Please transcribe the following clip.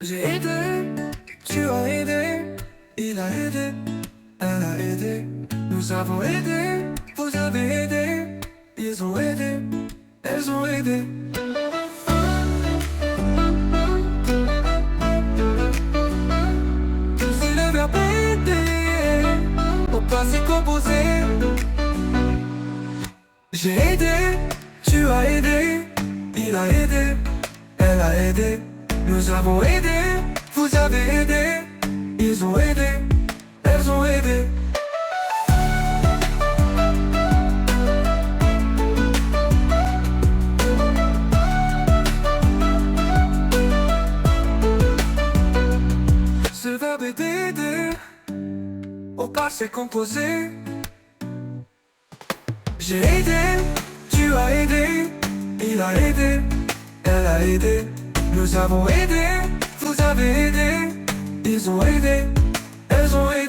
J'ai aidé, tu as aidé, il a aidé, elle a aidé, nous avons aidé, vous avez aidé, ils ont aidé, elles ont aidé. C'est le verbe aider, au passé composé. J'ai aidé, tu as aidé, il a aidé, elle a aidé, nous avons aidé, vous avez aidé, ils ont aidé, elles ont aidé. Ce verbe est d'aider, au passé composé. J'ai aidé, tu as aidé, il a aidé, elle a aidé, nous avons aidé, vous avez aidé, ils ont aidé, elles ont aidé.